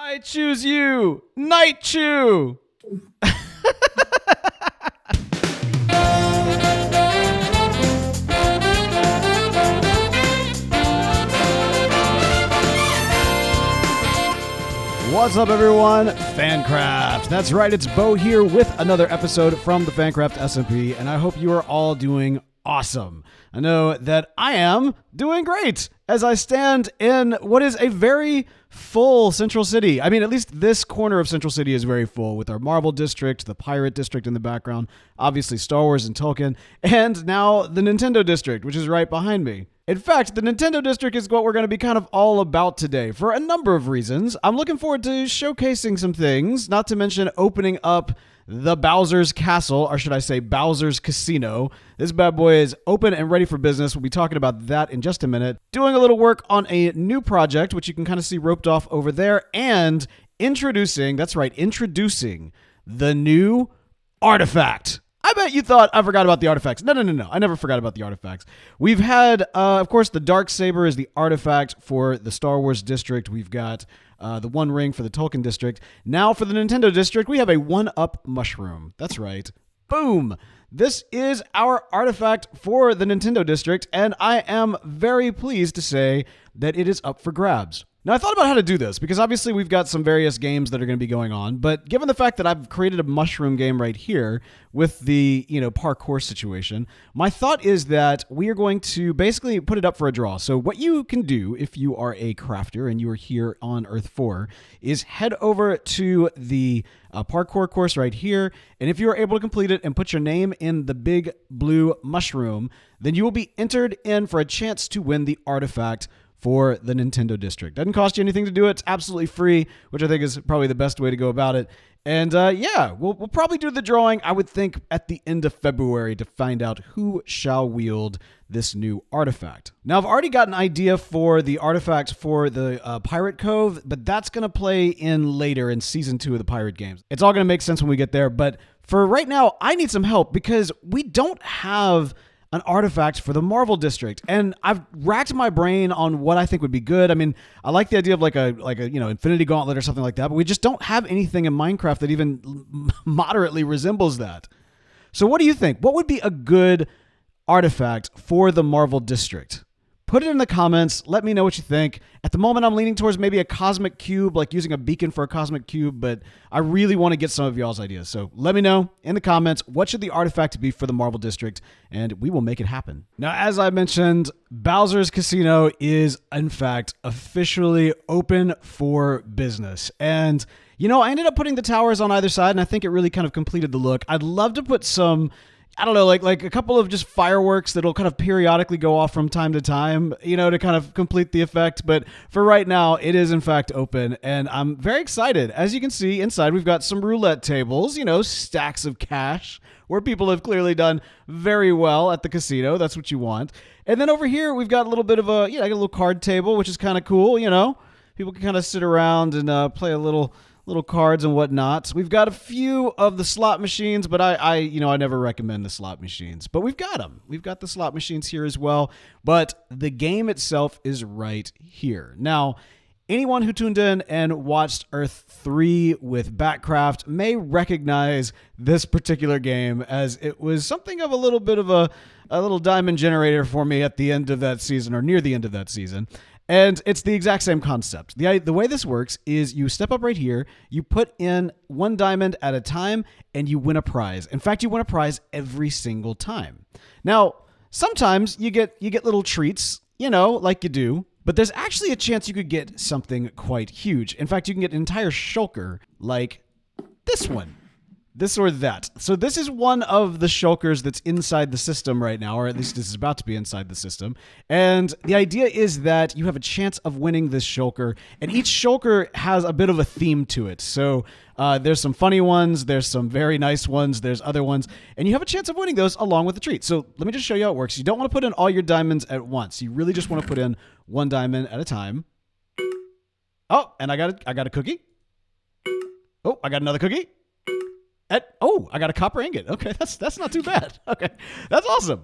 I choose you, Night Chew. What's up, everyone? FANCRAFT. That's right, it's Bo here with another episode from the FANCRAFT SMP, and I hope you are all doing awesome. I know that I am doing great as I stand in what is a very full Central City. I mean, at least this corner of Central City is very full with our Marvel District, the Pirate District in the background, obviously Star Wars and Tolkien, and now the Nintendo District, which is right behind me. In fact, the Nintendo District is what we're going to be kind of all about today for a number of reasons. I'm looking forward to showcasing some things, not to mention opening up the Bowser's Castle, or should I say Bowser's Casino. This bad boy is open and ready for business. We'll be talking about that in just a minute. Doing a little work on a new project, which you can kind of see roped off over there, and introducing the new artifact. I bet you thought I forgot about the artifacts. No. I never forgot about the artifacts. We've had, of course, the Darksaber is the artifact for the Star Wars District. We've got the One Ring for the Tolkien District. Now for the Nintendo District, we have a 1-up mushroom. That's right. Boom. This is our artifact for the Nintendo District, and I am very pleased to say that it is up for grabs. Now, I thought about how to do this, because obviously we've got some various games that are going to be going on, but given the fact that I've created a mushroom game right here with the, parkour situation, my thought is that we are going to basically put it up for a draw. So what you can do if you are a crafter and you are here on Earth 4 is head over to the parkour course right here, and if you are able to complete it and put your name in the big blue mushroom, then you will be entered in for a chance to win the artifact for the Nintendo District. Doesn't cost you anything to do it. It's absolutely free, which I think is probably the best way to go about it. And we'll probably do the drawing, I would think, at the end of February to find out who shall wield this new artifact. Now, I've already got an idea for the artifact for the Pirate Cove, but that's going to play in later in Season 2 of the Pirate games. It's all going to make sense when we get there, but for right now, I need some help because we don't have an artifact for the Marvel District, and I've racked my brain on what I think would be good. I mean, I like the idea of like a Infinity Gauntlet or something like that, but we just don't have anything in Minecraft that even moderately resembles that. So what do you think? What would be a good artifact for the Marvel District? Put it in the comments. Let me know what you think. At the moment, I'm leaning towards maybe a cosmic cube, like using a beacon for a cosmic cube, but I really want to get some of y'all's ideas. So let me know in the comments, what should the artifact be for the Marvel District, and we will make it happen. Now, as I mentioned, Bowser's Casino is, in fact, officially open for business. And, I ended up putting the towers on either side, and I think it really kind of completed the look. I'd love to put some, I don't know, like a couple of just fireworks that'll kind of periodically go off from time to time, to kind of complete the effect. But for right now, it is in fact open, and I'm very excited. As you can see inside, we've got some roulette tables, stacks of cash where people have clearly done very well at the casino. That's what you want. And then over here, we've got a little bit of a little card table, which is kind of cool. People can kind of sit around and play a little cards and whatnot. We've got a few of the slot machines, but I never recommend the slot machines. But we've got them. We've got the slot machines here as well. But the game itself is right here. Now, anyone who tuned in and watched Earth 3 with Backcraft may recognize this particular game, as it was something of a little bit of a little diamond generator for me at the end of that season, or near the end of that season. And it's the exact same concept. The way this works is you step up right here, you put in 1 diamond at a time, and you win a prize. In fact, you win a prize every single time. Now, sometimes you get little treats, like you do, but there's actually a chance you could get something quite huge. In fact, you can get an entire shulker like this one. This or that. So this is one of the shulkers that's inside the system right now, or at least this is about to be inside the system. And the idea is that you have a chance of winning this shulker, and each shulker has a bit of a theme to it. So there's some funny ones, there's some very nice ones, there's other ones, and you have a chance of winning those along with the treat. So let me just show you how it works. You don't want to put in all your diamonds at once. You really just want to put in 1 diamond at a time. Oh, and I got a cookie. Oh, I got another cookie. I got a copper ingot. Okay, that's not too bad. Okay, that's awesome.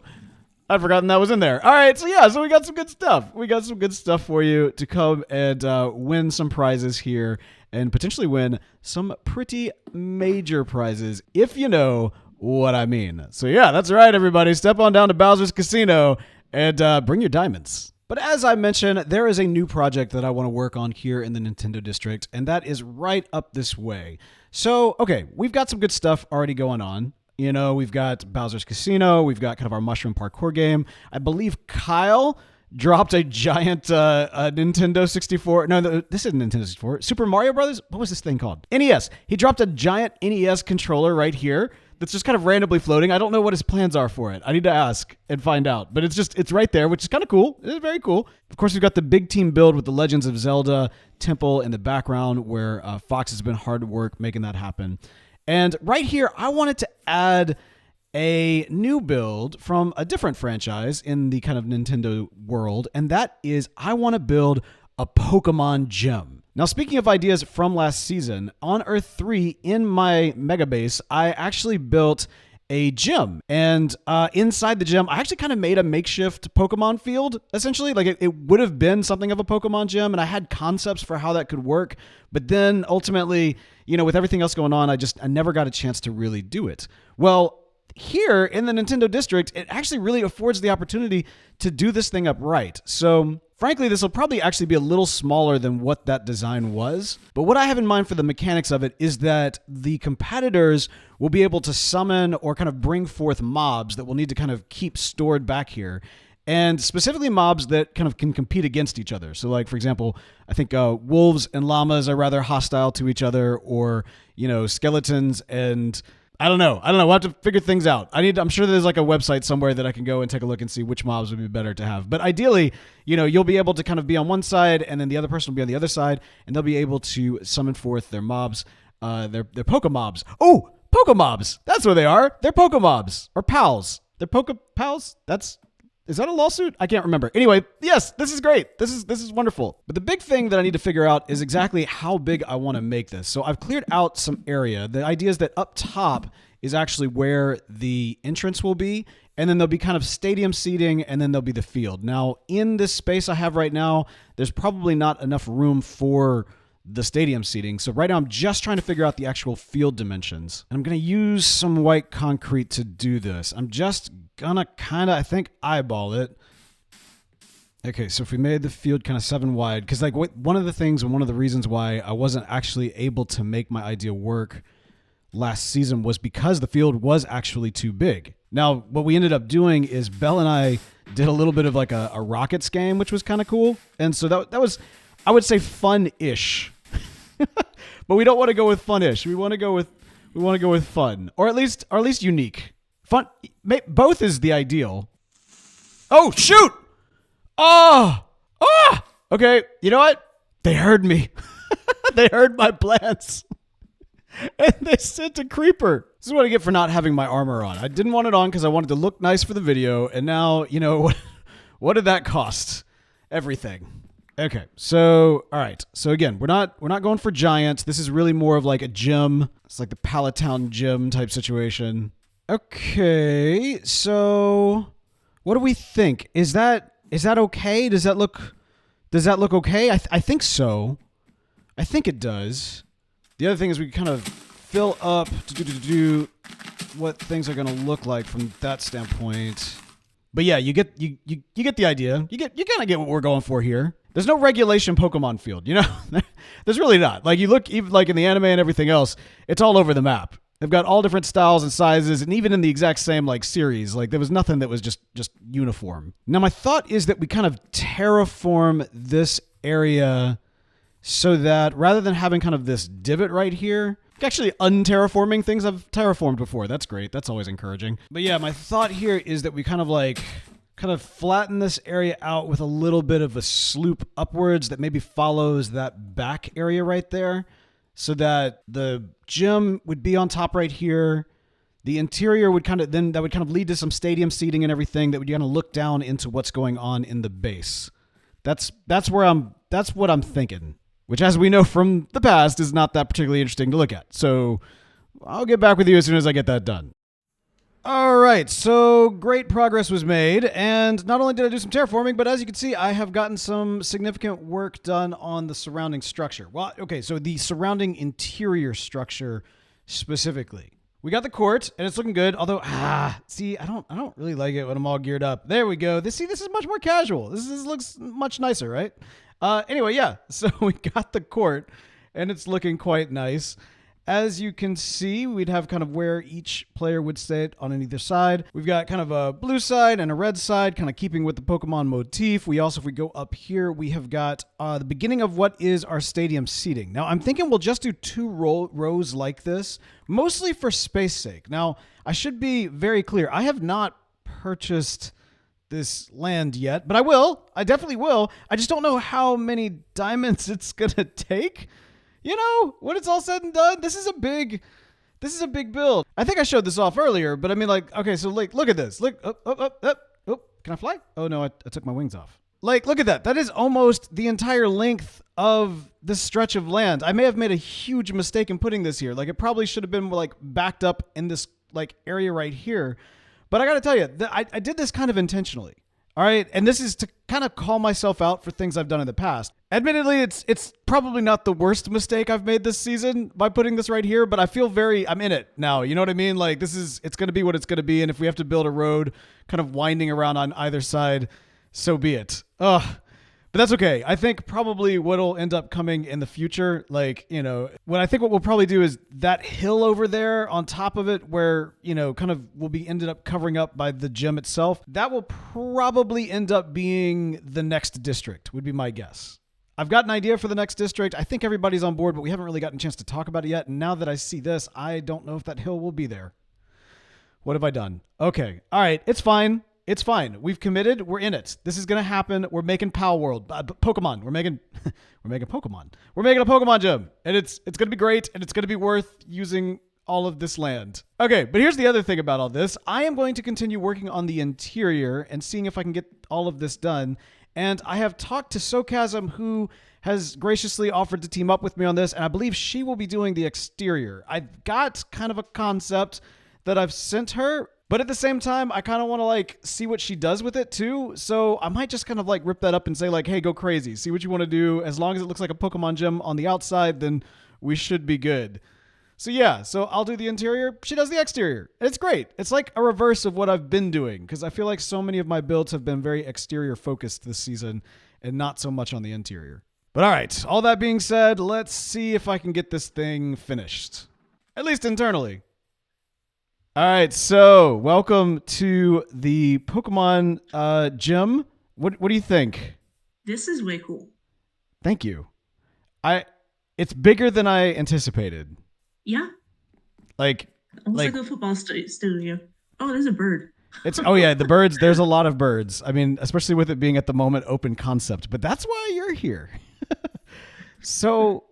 I'd forgotten that was in there. All right, so yeah, so we got some good stuff. We got some good stuff for you to come and win some prizes here and potentially win some pretty major prizes, if you know what I mean. So yeah, that's right, everybody. Step on down to Bowser's Casino and bring your diamonds. But as I mentioned, there is a new project that I want to work on here in the Nintendo District, and that is right up this way. So, okay, we've got some good stuff already going on. You know, we've got Bowser's Casino. We've got kind of our mushroom parkour game. I believe Kyle dropped a giant Nintendo 64. No, this isn't Nintendo 64. Super Mario Brothers? What was this thing called? NES. He dropped a giant NES controller right here that's just kind of randomly floating. I don't know what his plans are for it. I need to ask and find out. But it's right there, which is kind of cool. It is very cool. Of course, we've got the big team build with the Legends of Zelda temple in the background where Fox has been hard at work making that happen. And right here, I wanted to add a new build from a different franchise in the kind of Nintendo world, and that is I want to build a Pokemon gym. Now, speaking of ideas from last season, on Earth 3 in my Mega Base, I actually built a gym, and inside the gym, I actually kind of made a makeshift Pokemon field, essentially. Like, it would have been something of a Pokemon gym, and I had concepts for how that could work, but then ultimately, you know, with everything else going on, I never got a chance to really do it. Well, here in the Nintendo District, it actually really affords the opportunity to do this thing up right. So frankly, this will probably actually be a little smaller than what that design was. But what I have in mind for the mechanics of it is that the competitors will be able to summon or kind of bring forth mobs that will need to kind of keep stored back here. And specifically mobs that kind of can compete against each other. So like, for example, I think wolves and llamas are rather hostile to each other, or, you know, skeletons and I don't know. We'll have to figure things out. I'm sure there's like a website somewhere that I can go and take a look and see which mobs would be better to have. But ideally, you know, you'll be able to kind of be on one side and then the other person will be on the other side and they'll be able to summon forth their mobs, their Pokemobs. Oh, Pokemobs. That's what they are. They're Pokemobs or pals. They're Pokepals. Is that a lawsuit? I can't remember. Anyway, yes, this is great. This is wonderful. But the big thing that I need to figure out is exactly how big I want to make this. So I've cleared out some area. The idea is that up top is actually where the entrance will be, and then there'll be kind of stadium seating, and then there'll be the field. Now, in this space I have right now, there's probably not enough room for the stadium seating. So right now I'm just trying to figure out the actual field dimensions. And I'm going to use some white concrete to do this. I'm just gonna kind of, I think, eyeball it. Okay, so if we made the field kind of 7 wide, because like one of the things and one of the reasons why I wasn't actually able to make my idea work last season was because the field was actually too big. Now, what we ended up doing is Belle and I did a little bit of like a Rockets game, which was kind of cool. And so that was, I would say, fun-ish. But we don't want to go with fun-ish. We want to go with fun, or at least unique. Fun, both is the ideal. Oh, shoot! Oh! Okay, you know what? They heard me. They heard my plans. And they sent a creeper. This is what I get for not having my armor on. I didn't want it on because I wanted to look nice for the video, and now, you know, what did that cost? Everything. Okay, so, all right. So again, we're not going for giants. This is really more of like a gym. It's like the Palatown gym type situation. Okay, so what do we think? Is that okay? Does that look okay? I think so. I think it does. The other thing is we kind of fill up to do what things are going to look like from that standpoint. But yeah, you get the idea. You kind of get what we're going for here. There's no regulation Pokemon field, you know? There's really not. Like, you look, even like in the anime and everything else, it's all over the map. They've got all different styles and sizes, and even in the exact same like series, like there was nothing that was just uniform. Now, my thought is that we kind of terraform this area so that rather than having kind of this divot right here, actually unterraforming things I've terraformed before. That's great. That's always encouraging. But yeah, my thought here is that we kind of flatten this area out with a little bit of a slope upwards that maybe follows that back area right there, so that the gym would be on top right here. The interior would kind of lead to some stadium seating and everything that would kind of look down into what's going on in the base. That's what I'm thinking, which, as we know from the past, is not that particularly interesting to look at. So I'll get back with you as soon as I get that done. All right, so great progress was made, and not only did I do some terraforming, but as you can see, I have gotten some significant work done on the surrounding structure. Well, okay, so the surrounding interior structure specifically. We got the court, and it's looking good. Although, see, I don't really like it when I'm all geared up. There we go. This is much more casual. This looks much nicer, right? Anyway, yeah. So we got the court, and it's looking quite nice. As you can see, we'd have kind of where each player would sit on either side. We've got kind of a blue side and a red side, kind of keeping with the Pokemon motif. We also, if we go up here, we have got the beginning of what is our stadium seating. Now, I'm thinking we'll just do two rows like this, mostly for space sake. Now, I should be very clear. I have not purchased this land yet, but I will. I definitely will. I just don't know how many diamonds it's going to take. You know, when it's all said and done, this is a big build. I think I showed this off earlier, but I mean, like, okay, so like, look at this. Look, can I fly? Oh no, I took my wings off. Like, look at that. That is almost the entire length of this stretch of land. I may have made a huge mistake in putting this here. Like, it probably should have been like backed up in this like area right here. But I got to tell you, I did this kind of intentionally. All right, and this is to kind of call myself out for things I've done in the past. Admittedly, it's probably not the worst mistake I've made this season by putting this right here, but I feel I'm in it now. You know what I mean? Like, it's going to be what it's going to be, and if we have to build a road kind of winding around on either side, so be it. Ugh. But that's okay. I think probably what'll end up coming in the future, like, you know, what we'll probably do is that hill over there on top of it where, you know, kind of will be ended up covering up by the gym itself. That will probably end up being the next district, would be my guess. I've got an idea for the next district. I think everybody's on board, but we haven't really gotten a chance to talk about it yet. And now that I see this, I don't know if that hill will be there. What have I done? Okay. All right. It's fine. It's fine. We've committed. We're in it. This is going to happen. We're making Pal World. Pokemon. We're making Pokemon. We're making a Pokemon gym. And it's going to be great. And it's going to be worth using all of this land. Okay, but here's the other thing about all this. I am going to continue working on the interior and seeing if I can get all of this done. And I have talked to Socasm, who has graciously offered to team up with me on this. And I believe she will be doing the exterior. I've got kind of a concept that I've sent her. But at the same time, I kind of want to like see what she does with it too. So I might just kind of like rip that up and say like, hey, go crazy. See what you want to do. As long as it looks like a Pokemon gym on the outside, then we should be good. So yeah, so I'll do the interior. She does the exterior. It's great. It's like a reverse of what I've been doing because I feel like so many of my builds have been very exterior focused this season and not so much on the interior. But all right, all that being said, let's see if I can get this thing finished. At least internally. All right, so welcome to the Pokemon gym. What do you think? This is way cool. Thank you. It's bigger than I anticipated. Yeah. Almost like a football studio. Oh, there's a bird. The birds. There's a lot of birds. I mean, especially with it being at the moment open concept, but that's why you're here. So okay.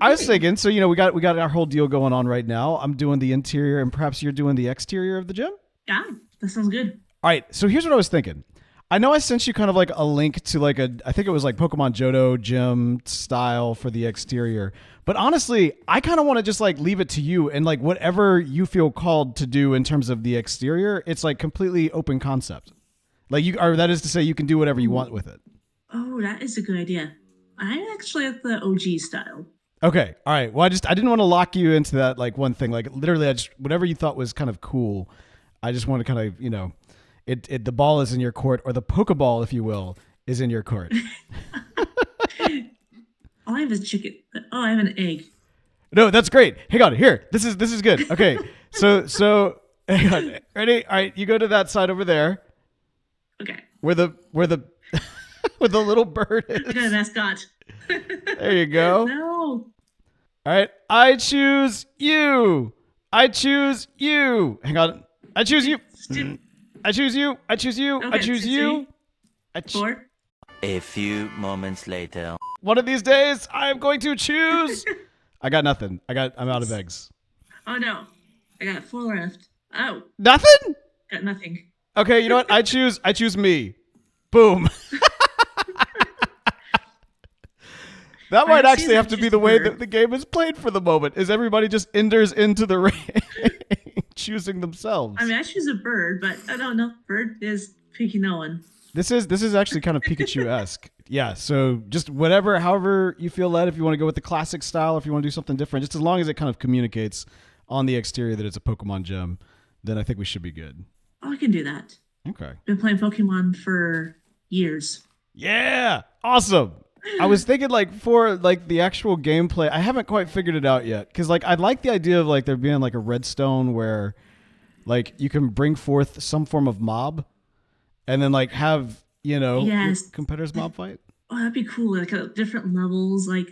I was thinking, so, you know, we got our whole deal going on right now. I'm doing the interior and perhaps you're doing the exterior of the gym. Yeah, that sounds good. All right. So here's what I was thinking. I know I sent you kind of like a link to like I think it was like Pokemon Johto gym style for the exterior. But honestly, I kind of want to just like leave it to you and like whatever you feel called to do in terms of the exterior. It's like completely open concept. That is to say you can do whatever you want with it. Oh, that is a good idea. I actually like the OG style. Okay. All right. Well, I didn't want to lock you into that like one thing. Like literally whatever you thought was kind of cool. I just want to kind of, you know, the ball is in your court, or the Pokeball, if you will, is in your court. All I have is chicken. Oh, I have an egg. No, that's great. Hang on. Here. This is good. Okay. So hang on. Ready? All right, you go to that side over there. Okay. Where the where the little bird is. I got a mascot. There you go. No. All right. I choose you. I choose you. Hang on. I choose you. I choose you. I choose you. Okay, I choose you. Four. A few moments later. One of these days, I'm going to choose. I got nothing. I'm out of eggs. Oh no, I got 4 left. Oh. Nothing? Got nothing. Okay, you know what? I choose me. Boom. That might actually have to be the way that the game is played for the moment. Is everybody just enters into the range? choosing themselves. I mean, I choose a bird, but I don't know. Bird is picky no one. This is actually kind of Pikachu-esque. Yeah, so just whatever, however you feel led, if you want to go with the classic style, if you want to do something different, just as long as it kind of communicates on the exterior that it's a Pokemon gym, then I think we should be good. Oh, I can do that. Okay. Been playing Pokemon for years. Yeah, awesome. I was thinking like for like the actual gameplay, I haven't quite figured it out yet. Cause like I like the idea of like there being like a redstone where like you can bring forth some form of mob and then like have, you know, your competitors mob fight. Oh, that'd be cool. Like different levels, like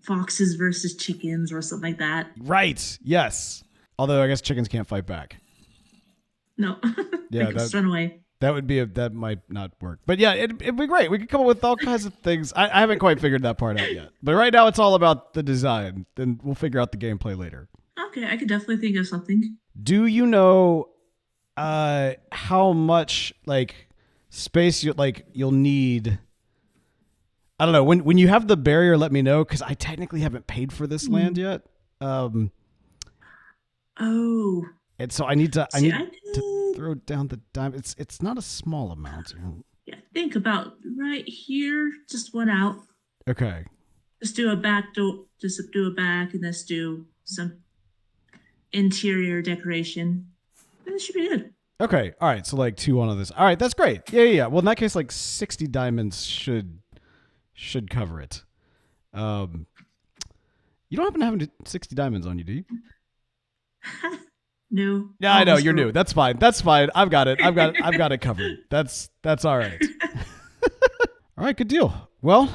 foxes versus chickens or something like that. Right. Yes. Although I guess chickens can't fight back. No. Yeah. Just run away. That might not work. But yeah, it'd be great. We could come up with all kinds of things. I haven't quite figured that part out yet. But right now it's all about the design. Then we'll figure out the gameplay later. Okay, I could definitely think of something. Do you know how much like space you'll need? I don't know. When you have the barrier, let me know, because I technically haven't paid for this land yet. Oh. And so I need to throw down the dime. It's not a small amount. Yeah, think about right here. Just one out. Okay. Just do a back door. Just do a back, and let's do some interior decoration. That should be good. Okay. All right. So like 2 on this. All right. That's great. Yeah. Well, in that case, like 60 diamonds should cover it. You don't happen to have 60 diamonds on you, do you? No. Yeah, I know you're new. That's fine. I've got it covered. That's all right. All right, good deal. Well,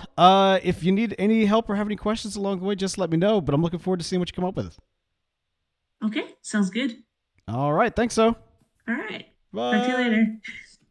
if you need any help or have any questions along the way, just let me know. But I'm looking forward to seeing what you come up with. Okay, sounds good. All right, thanks. So. All right. Bye. Talk to you later.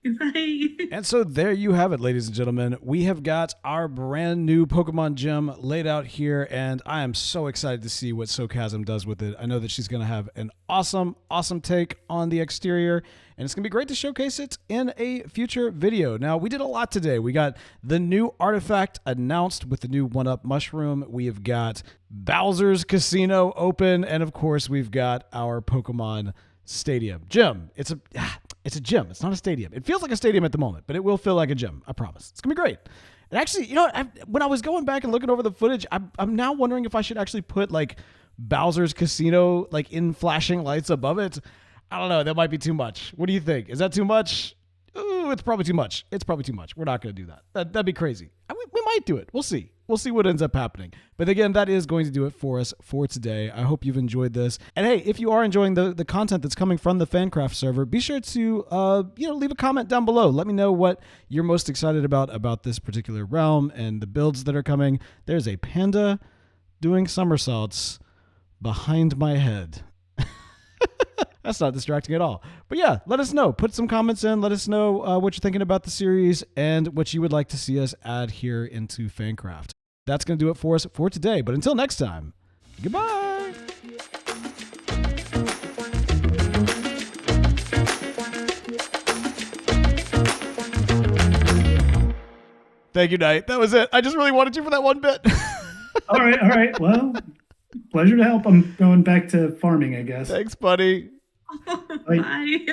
Bye. And so there you have it, ladies and gentlemen. We have got our brand new Pokemon gym laid out here, and I am so excited to see what Socasm does with it. I know that she's going to have an awesome take on the exterior, and it's going to be great to showcase it in a future video. Now, we did a lot today. We got the new artifact announced with the new 1-Up Mushroom. We have got Bowser's Casino open, and of course, we've got our Pokemon Stadium. Gym. It's a gym. It's not a stadium. It feels like a stadium at the moment, but it will feel like a gym. I promise. It's going to be great. And actually, you know, when I was going back and looking over the footage, I'm now wondering if I should actually put like Bowser's Casino like in flashing lights above it. I don't know. That might be too much. What do you think? Is that too much? Ooh, it's probably too much. We're not going to do that. That'd be crazy. We might do it. We'll see. We'll see what ends up happening. But again, that is going to do it for us for today. I hope you've enjoyed this. And hey, if you are enjoying the content that's coming from the FANCRAFT server, be sure to leave a comment down below. Let me know what you're most excited about this particular realm and the builds that are coming. There's a panda doing somersaults behind my head. That's not distracting at all. But yeah, let us know. Put some comments in. Let us know what you're thinking about the series and what you would like to see us add here into FANCRAFT. That's going to do it for us for today. But until next time, goodbye. Thank you, Knight. That was it. I just really wanted you for that one bit. All right. Well, pleasure to help. I'm going back to farming, I guess. Thanks, buddy. Bye.